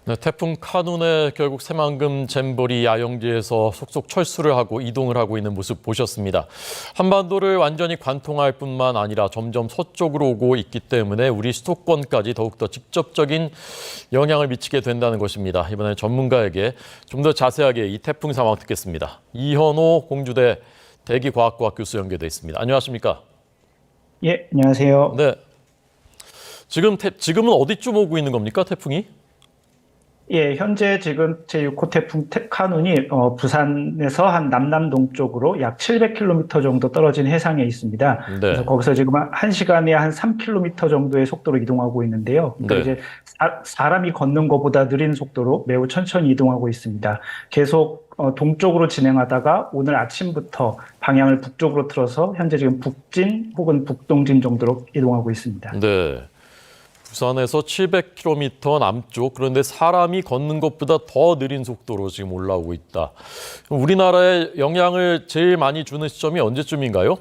네, 태풍 카눈에 결국 새만금 잼버리 야영지에서 속속 철수를 하고 이동을 하고 있는 모습 보셨습니다. 한반도를 완전히 관통할 뿐만 아니라 점점 서쪽으로 오고 있기 때문에 우리 수도권까지 더욱더 직접적인 영향을 미치게 된다는 것입니다. 이번에 전문가에게 좀 더 자세하게 이 태풍 상황 듣겠습니다. 이현호 공주대 대기과학과 교수 연결돼 있습니다. 안녕하십니까? 예, 안녕하세요. 네. 지금은 어디쯤 오고 있는 겁니까, 태풍이? 예, 현재 지금 제6호 태풍 카눈이 부산에서 한 남남동쪽으로 약 700km 정도 떨어진 해상에 있습니다. 네. 그래서 거기서 지금 1시간에 한 3km 정도의 속도로 이동하고 있는데요. 그러니까 네. 이제 사람이 걷는 것보다 느린 속도로 매우 천천히 이동하고 있습니다. 계속 동쪽으로 진행하다가 오늘 아침부터 방향을 북쪽으로 틀어서 현재 지금 북진 혹은 북동진 정도로 이동하고 있습니다. 네. 부산에서 700km 남쪽, 그런데 사람이 걷는 것보다 더 느린 속도로 지금 올라오고 있다. 우리나라에 영향을 제일 많이 주는 시점이 언제쯤인가요?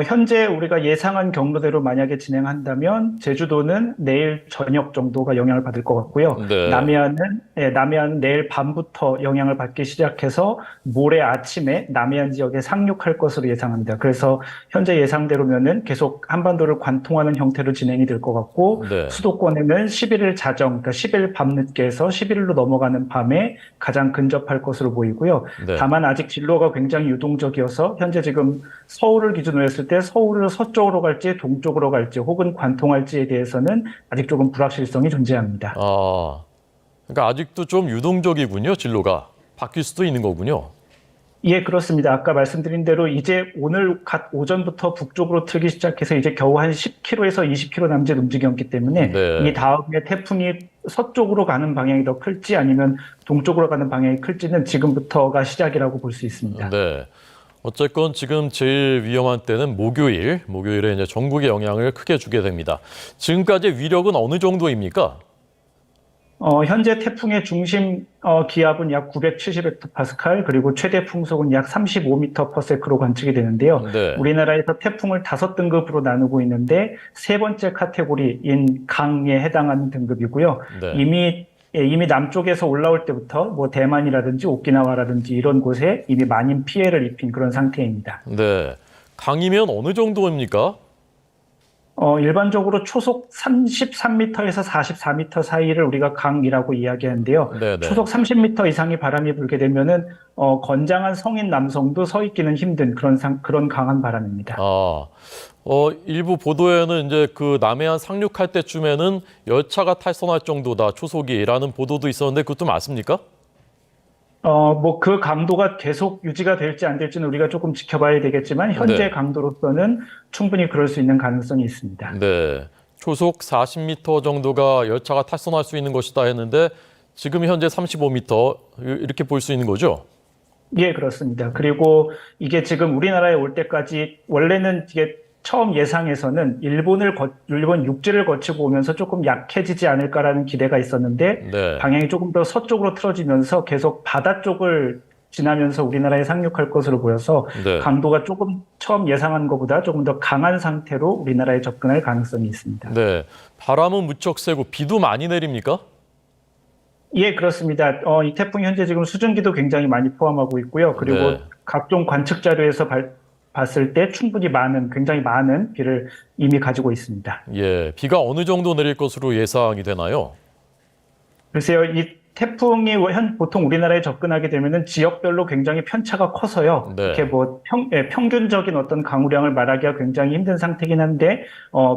현재 우리가 예상한 경로대로 만약에 진행한다면 제주도는 내일 저녁 정도가 영향을 받을 것 같고요. 네. 남해안은 내일 밤부터 영향을 받기 시작해서 모레 아침에 남해안 지역에 상륙할 것으로 예상합니다. 그래서 현재 예상대로면은 계속 한반도를 관통하는 형태로 진행이 될 것 같고, 네. 수도권에는 11일 자정, 그러니까 10일 밤늦게에서 11일로 넘어가는 밤에 가장 근접할 것으로 보이고요. 네. 다만 아직 진로가 굉장히 유동적이어서 현재 지금 서울을 기준으로 했을 때 서울을 서쪽으로 갈지 동쪽으로 갈지 혹은 관통할지에 대해서는 아직 조금 불확실성이 존재합니다. 그러니까 아직도 좀 유동적이군요, 진로가. 바뀔 수도 있는 거군요. 예, 그렇습니다. 아까 말씀드린 대로 이제 오늘 갓 오전부터 북쪽으로 틀기 시작해서 이제 겨우 한 10km에서 20km 남짓 움직였기 때문에 네. 이 다음에 태풍이 서쪽으로 가는 방향이 더 클지 아니면 동쪽으로 가는 방향이 클지는 지금부터가 시작이라고 볼 수 있습니다. 네. 어쨌건 지금 제일 위험한 때는 목요일에 이제 전국에 영향을 크게 주게 됩니다. 지금까지 위력은 어느 정도입니까? 현재 태풍의 중심 기압은 약 970헥토파스칼 그리고 최대 풍속은 약 35m/s로 관측이 되는데요. 네. 우리나라에서 태풍을 5등급으로 나누고 있는데 세 번째 카테고리인 강에 해당하는 등급이고요. 네. 이미 남쪽에서 올라올 때부터 뭐 대만이라든지 오키나와라든지 이런 곳에 이미 많은 피해를 입힌 그런 상태입니다. 네. 강이면 어느 정도입니까? 일반적으로 초속 33m에서 44m 사이를 우리가 강이라고 이야기하는데요. 네네. 초속 30m 이상의 바람이 불게 되면은 건장한 성인 남성도 서 있기는 힘든 그런 강한 바람입니다. 일부 보도에는 이제 그 남해안 상륙할 때쯤에는 열차가 탈선할 정도다, 초속이라는 보도도 있었는데 그것도 맞습니까? 뭐 그 강도가 계속 유지가 될지 안 될지는 우리가 조금 지켜봐야 되겠지만 현재 네. 강도로서는 충분히 그럴 수 있는 가능성이 있습니다. 네. 초속 40m 정도가 열차가 탈선할 수 있는 것이다 했는데 지금 현재 35m 이렇게 볼 수 있는 거죠? 예, 그렇습니다. 그리고 이게 지금 우리나라에 올 때까지 원래는 이게 처음 예상에서는 일본 육지를 거치고 오면서 조금 약해지지 않을까라는 기대가 있었는데 네. 방향이 조금 더 서쪽으로 틀어지면서 계속 바다 쪽을 지나면서 우리나라에 상륙할 것으로 보여서 네. 강도가 조금 처음 예상한 것보다 조금 더 강한 상태로 우리나라에 접근할 가능성이 있습니다. 네. 바람은 무척 세고 비도 많이 내립니까? 예, 그렇습니다. 이 태풍이 현재 지금 수증기도 굉장히 많이 포함하고 있고요. 그리고 네. 각종 관측 자료에서 봤을 때 굉장히 많은 비를 이미 가지고 있습니다. 예. 비가 어느 정도 내릴 것으로 예상이 되나요? 글쎄요, 이 태풍이 보통 우리나라에 접근하게 되면은 지역별로 굉장히 편차가 커서요. 네. 이렇게 뭐 평균적인 어떤 강우량을 말하기가 굉장히 힘든 상태긴 한데,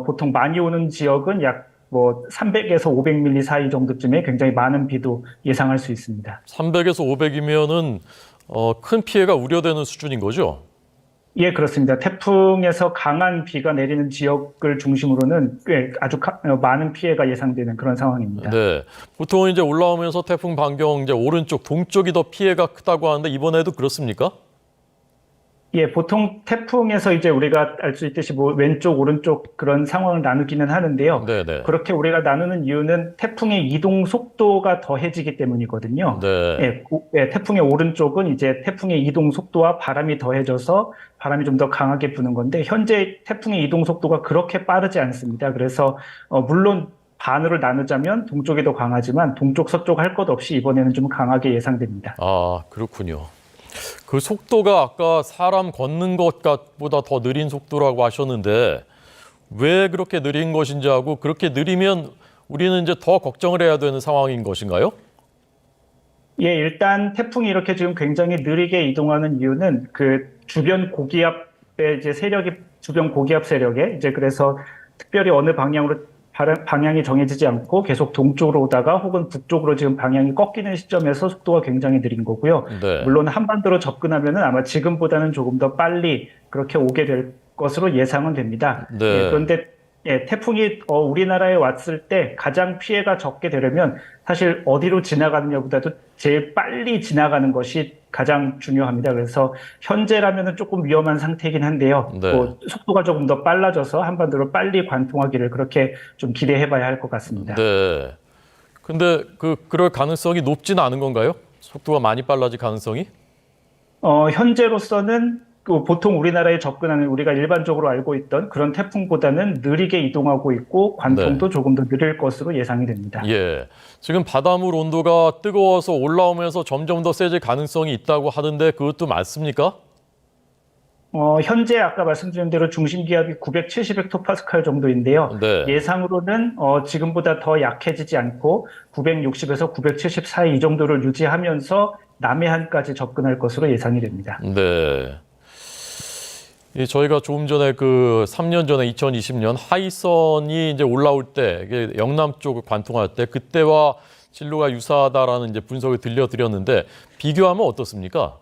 보통 많이 오는 지역은 약 뭐 300에서 500mm 사이 정도쯤에 굉장히 많은 비도 예상할 수 있습니다. 300에서 500이면은 큰 피해가 우려되는 수준인 거죠? 예, 그렇습니다. 태풍에서 강한 비가 내리는 지역을 중심으로는 꽤 아주 많은 피해가 예상되는 그런 상황입니다. 네. 보통은 이제 올라오면서 태풍 반경 이제 오른쪽, 동쪽이 더 피해가 크다고 하는데 이번에도 그렇습니까? 예, 보통 태풍에서 이제 우리가 알 수 있듯이 뭐 왼쪽, 오른쪽 그런 상황을 나누기는 하는데요. 네네. 그렇게 우리가 나누는 이유는 태풍의 이동 속도가 더해지기 때문이거든요. 네. 태풍의 오른쪽은 이제 태풍의 이동 속도와 바람이 더해져서 바람이 좀 더 강하게 부는 건데 현재 태풍의 이동 속도가 그렇게 빠르지 않습니다. 그래서 물론 반으로 나누자면 동쪽이 더 강하지만 동쪽 서쪽 할 것 없이 이번에는 좀 강하게 예상됩니다. 아, 그렇군요. 그 속도가 아까 사람 걷는 것보다 더 느린 속도라고 하셨는데 왜 그렇게 느린 것인지 하고 그렇게 느리면 우리는 이제 더 걱정을 해야 되는 상황인 것인가요? 예, 일단 태풍이 이렇게 지금 굉장히 느리게 이동하는 이유는 그 주변 고기압의 이제 세력이 주변 고기압 세력에 이제 그래서 특별히 어느 방향으로 방향이 정해지지 않고 계속 동쪽으로 오다가 혹은 북쪽으로 지금 방향이 꺾이는 시점에서 속도가 굉장히 느린 거고요. 네. 물론 한반도로 접근하면은 아마 지금보다는 조금 더 빨리 그렇게 오게 될 것으로 예상은 됩니다. 네. 예, 그런데 태풍이 우리나라에 왔을 때 가장 피해가 적게 되려면 사실 어디로 지나가느냐보다도 제일 빨리 지나가는 것이 가장 중요합니다. 그래서 현재라면은 조금 위험한 상태이긴 한데요. 네. 속도가 조금 더 빨라져서 한반도로 빨리 관통하기를 그렇게 좀 기대해봐야 할 것 같습니다. 네. 근데 그럴 가능성이 높지는 않은 건가요? 속도가 많이 빨라질 가능성이? 현재로서는 보통 우리나라에 접근하는 우리가 일반적으로 알고 있던 그런 태풍보다는 느리게 이동하고 있고 관통도 조금 더 느릴 것으로 예상이 됩니다. 예. 지금 바닷물 온도가 뜨거워서 올라오면서 점점 더 세질 가능성이 있다고 하던데 그것도 맞습니까? 현재 아까 말씀드린 대로 중심 기압이 970헥토파스칼 정도인데요. 네. 예상으로는 지금보다 더 약해지지 않고 960에서 970 사이 이 정도를 유지하면서 남해안까지 접근할 것으로 예상이 됩니다. 네. 저희가 조금 전에 3년 전에 2020년 하이선이 이제 올라올 때, 이게 영남 쪽을 관통할 때 그때와 진로가 유사하다라는 이제 분석을 들려드렸는데 비교하면 어떻습니까?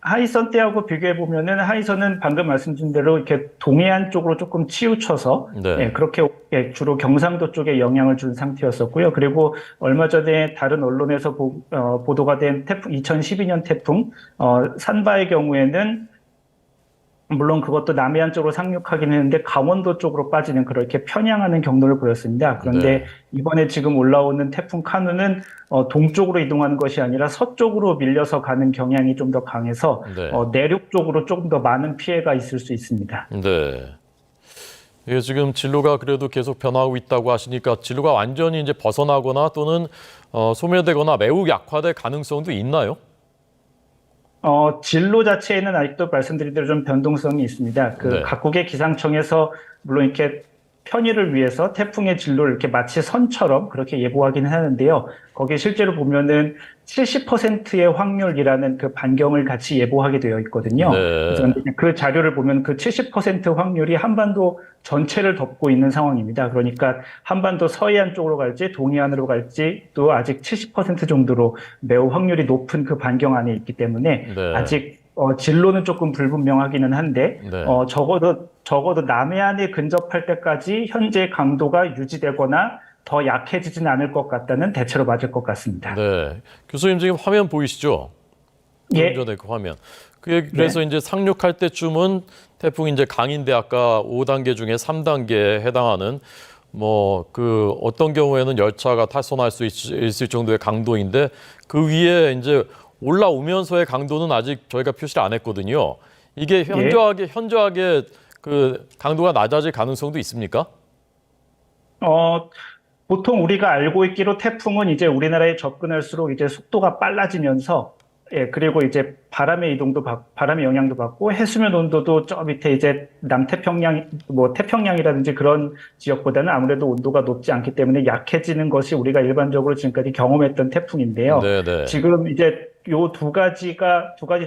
하이선 때하고 비교해 보면은 하이선은 방금 말씀드린 대로 이렇게 동해안 쪽으로 조금 치우쳐서 네. 그렇게 주로 경상도 쪽에 영향을 준 상태였었고요. 그리고 얼마 전에 다른 언론에서 보도가 된 태풍 2012년 태풍 산바의 경우에는 물론 그것도 남해안 쪽으로 상륙하긴 했는데 강원도 쪽으로 빠지는 그렇게 편향하는 경로를 보였습니다. 그런데 네. 이번에 지금 올라오는 태풍 카누는 동쪽으로 이동하는 것이 아니라 서쪽으로 밀려서 가는 경향이 좀 더 강해서 네. 내륙 쪽으로 조금 더 많은 피해가 있을 수 있습니다. 네. 이게 지금 진로가 그래도 계속 변화하고 있다고 하시니까 진로가 완전히 이제 벗어나거나 또는 소멸되거나 매우 약화될 가능성도 있나요? 진로 자체에는 아직도 말씀드린 대로 좀 변동성이 있습니다. 네. 각국의 기상청에서 물론 이렇게 편의를 위해서 태풍의 진로를 이렇게 마치 선처럼 그렇게 예보하기는 하는데요. 거기에 실제로 보면은 70%의 확률이라는 그 반경을 같이 예보하게 되어 있거든요. 네. 그래서 그 자료를 보면 그 70% 확률이 한반도 전체를 덮고 있는 상황입니다. 그러니까 한반도 서해안 쪽으로 갈지 동해안으로 갈지 또 아직 70% 정도로 매우 확률이 높은 그 반경 안에 있기 때문에 네. 아직 진로는 조금 불분명하기는 한데 네. 적어도 남해안에 근접할 때까지 현재 강도가 유지되거나 더 약해지진 않을 것 같다는 대체로 맞을 것 같습니다. 네. 교수님 지금 화면 보이시죠? 예. 좀 전에 그 화면. 그래서 이제 상륙할 때쯤은 태풍이 이제 강인데 아까 5단계 중에 3단계에 해당하는 어떤 경우에는 열차가 탈선할 수 있을 정도의 강도인데 그 위에 이제 올라오면서의 강도는 아직 저희가 표시를 안 했거든요. 이게 현저하게 그 강도가 낮아질 가능성도 있습니까? 보통 우리가 알고 있기로 태풍은 이제 우리나라에 접근할수록 이제 속도가 빨라지면서 그리고 이제 바람의 영향도 받고 해수면 온도도 저 밑에 이제 남태평양, 태평양이라든지 그런 지역보다는 아무래도 온도가 높지 않기 때문에 약해지는 것이 우리가 일반적으로 지금까지 경험했던 태풍인데요. 네네. 지금 이제 요 두 가지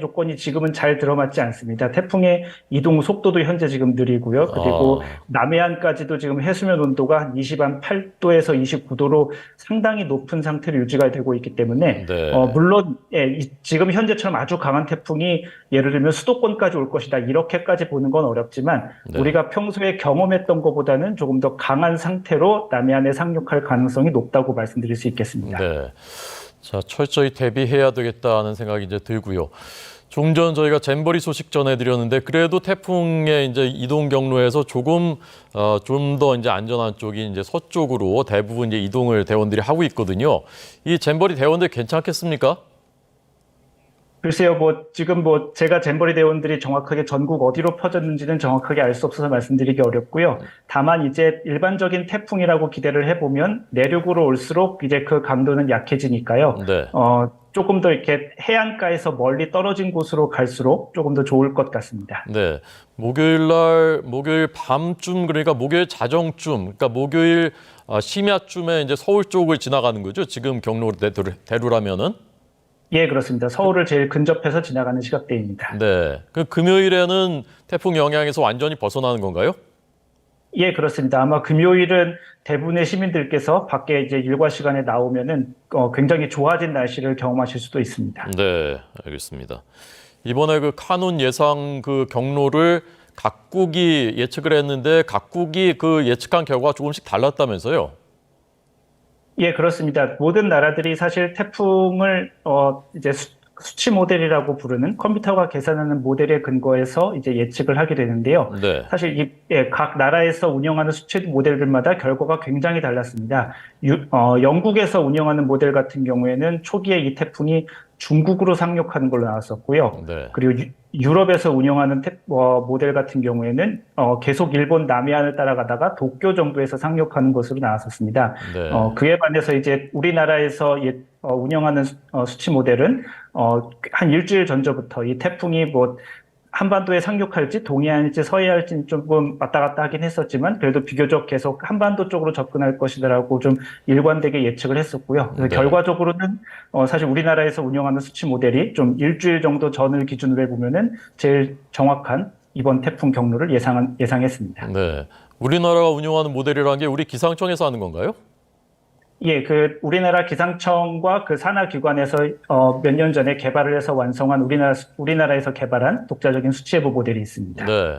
조건이 지금은 잘 들어맞지 않습니다. 태풍의 이동 속도도 현재 지금 느리고요. 그리고 남해안까지도 지금 해수면 온도가 한 28도에서 29도로 상당히 높은 상태로 유지가 되고 있기 때문에 네. 물론 지금 현재처럼 아주 강한 태풍이 예를 들면 수도권까지 올 것이다. 이렇게까지 보는 건 어렵지만 네. 우리가 평소에 경험했던 것보다는 조금 더 강한 상태로 남해안에 상륙할 가능성이 높다고 말씀드릴 수 있겠습니다. 네. 자, 철저히 대비해야 되겠다는 생각이 이제 들고요. 좀 전 저희가 잼버리 소식 전해드렸는데 그래도 태풍의 이제 이동 경로에서 좀 더 이제 안전한 쪽이 이제 서쪽으로 대부분 이제 이동을 대원들이 하고 있거든요. 이 잼버리 대원들 괜찮겠습니까? 글쎄요, 지금 제가 잼버리 대원들이 정확하게 전국 어디로 퍼졌는지는 정확하게 알 수 없어서 말씀드리기 어렵고요. 다만 이제 일반적인 태풍이라고 기대를 해보면 내륙으로 올수록 이제 그 강도는 약해지니까요. 네. 조금 더 이렇게 해안가에서 멀리 떨어진 곳으로 갈수록 조금 더 좋을 것 같습니다. 네. 목요일 밤쯤, 그러니까 목요일 자정쯤, 그러니까 목요일 심야쯤에 이제 서울 쪽을 지나가는 거죠. 지금 경로대로라면은. 예, 그렇습니다. 서울을 제일 근접해서 지나가는 시각대입니다. 네. 그 금요일에는 태풍 영향에서 완전히 벗어나는 건가요? 예, 그렇습니다. 아마 금요일은 대부분의 시민들께서 밖에 이제 일과 시간에 나오면은 굉장히 좋아진 날씨를 경험하실 수도 있습니다. 네, 알겠습니다. 이번에 그 카눈 예상 그 경로를 각국이 예측을 했는데 각국이 그 예측한 결과가 조금씩 달랐다면서요? 예, 그렇습니다. 모든 나라들이 사실 태풍을 이제 수치 모델이라고 부르는 컴퓨터가 계산하는 모델에 근거해서 이제 예측을 하게 되는데요. 네. 사실 각 나라에서 운영하는 수치 모델들마다 결과가 굉장히 달랐습니다. 영국에서 운영하는 모델 같은 경우에는 초기에 이 태풍이 중국으로 상륙하는 걸로 나왔었고요. 네. 그리고 유럽에서 운영하는 모델 같은 경우에는 계속 일본 남해안을 따라가다가 도쿄 정도에서 상륙하는 것으로 나왔었습니다. 네. 그에 반해서 이제 우리나라에서 운영하는 수치 모델은 한 일주일 전부터 이 태풍이 한반도에 상륙할지 동해안일지 서해안일지 조금 왔다 갔다 하긴 했었지만 그래도 비교적 계속 한반도 쪽으로 접근할 것이다라고 좀 일관되게 예측을 했었고요. 그래서 네. 결과적으로는 사실 우리나라에서 운영하는 수치 모델이 좀 일주일 정도 전을 기준으로 해보면은 제일 정확한 이번 태풍 경로를 예상했습니다. 네. 우리나라가 운영하는 모델이라는 게 우리 기상청에서 하는 건가요? 예, 우리나라 기상청과 그 산하기관에서 몇 년 전에 개발을 해서 완성한 우리나라에서 개발한 독자적인 수치예보 모델이 있습니다. 네.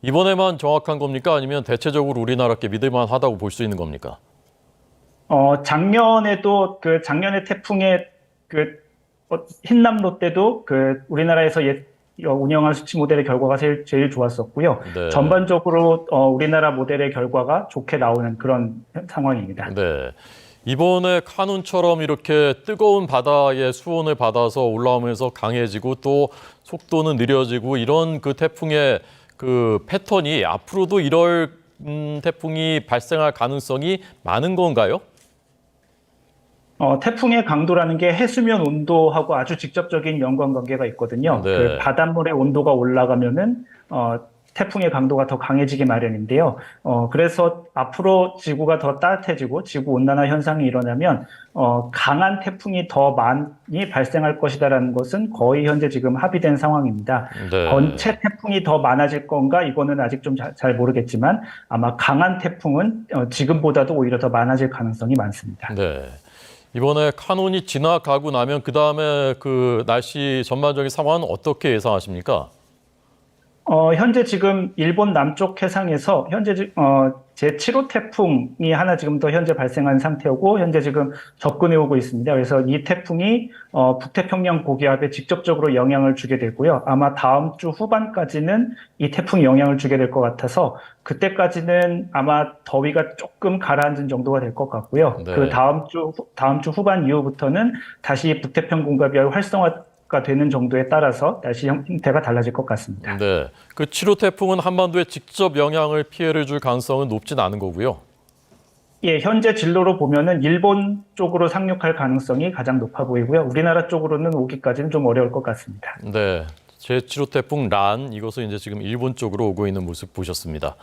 이번에만 정확한 겁니까? 아니면 대체적으로 우리나라께 믿을만 하다고 볼 수 있는 겁니까? 작년에도 작년에 태풍의 흰남노 때도 우리나라에서 운영한 수치 모델의 결과가 제일 좋았었고요. 네. 전반적으로 우리나라 모델의 결과가 좋게 나오는 그런 상황입니다. 네. 이번에 카눈처럼 이렇게 뜨거운 바다의 수온을 받아서 올라오면서 강해지고 또 속도는 느려지고 이런 그 태풍의 그 패턴이 앞으로도 이럴 태풍이 발생할 가능성이 많은 건가요? 태풍의 강도라는 게 해수면 온도하고 아주 직접적인 연관관계가 있거든요. 네. 바닷물의 온도가 올라가면은 태풍의 강도가 더 강해지기 마련인데요. 그래서 앞으로 지구가 더 따뜻해지고 지구 온난화 현상이 일어나면 강한 태풍이 더 많이 발생할 것이다라는 것은 거의 현재 지금 합의된 상황입니다. 네. 전체 태풍이 더 많아질 건가 이거는 아직 좀 잘 모르겠지만 아마 강한 태풍은 지금보다도 오히려 더 많아질 가능성이 많습니다. 네. 이번에 카눈이 지나가고 나면 그 다음에 그 날씨 전반적인 상황은 어떻게 예상하십니까? 현재 지금 일본 남쪽 해상에서 현재 제7호 태풍이 하나 지금 더 현재 발생한 상태고 현재 지금 접근해 오고 있습니다. 그래서 이 태풍이 북태평양 고기압에 직접적으로 영향을 주게 되고요. 아마 다음 주 후반까지는 이 태풍이 영향을 주게 될 것 같아서 그때까지는 아마 더위가 조금 가라앉은 정도가 될 것 같고요. 네. 그 다음 주 후반 이후부터는 다시 북태평양 고기압이 활성화가 되는 정도에 따라서 날씨 형태가 달라질 것 같습니다. 네. 그 7호 태풍은 한반도에 직접 피해를 줄 가능성은 높진 않은 거고요. 예, 현재 진로로 보면은 일본 쪽으로 상륙할 가능성이 가장 높아 보이고요. 우리나라 쪽으로는 오기까지는 좀 어려울 것 같습니다. 네. 제7호 태풍 란, 이것은 이제 지금 일본 쪽으로 오고 있는 모습 보셨습니다.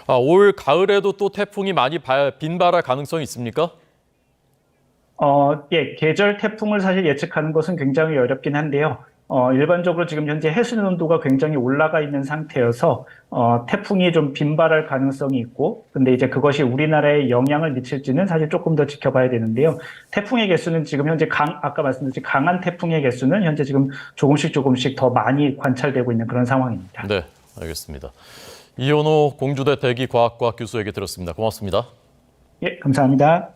올 가을에도 또 태풍이 많이 빈발할 가능성이 있습니까? 예, 계절 태풍을 사실 예측하는 것은 굉장히 어렵긴 한데요. 일반적으로 지금 현재 해수면 온도가 굉장히 올라가 있는 상태여서 태풍이 좀 빈발할 가능성이 있고, 근데 이제 그것이 우리나라에 영향을 미칠지는 사실 조금 더 지켜봐야 되는데요. 태풍의 개수는 지금 현재 아까 말씀드린 강한 태풍의 개수는 현재 지금 조금씩 더 많이 관찰되고 있는 그런 상황입니다. 네, 알겠습니다. 이현호 공주대 대기과학과 교수에게 들었습니다. 고맙습니다. 예, 감사합니다.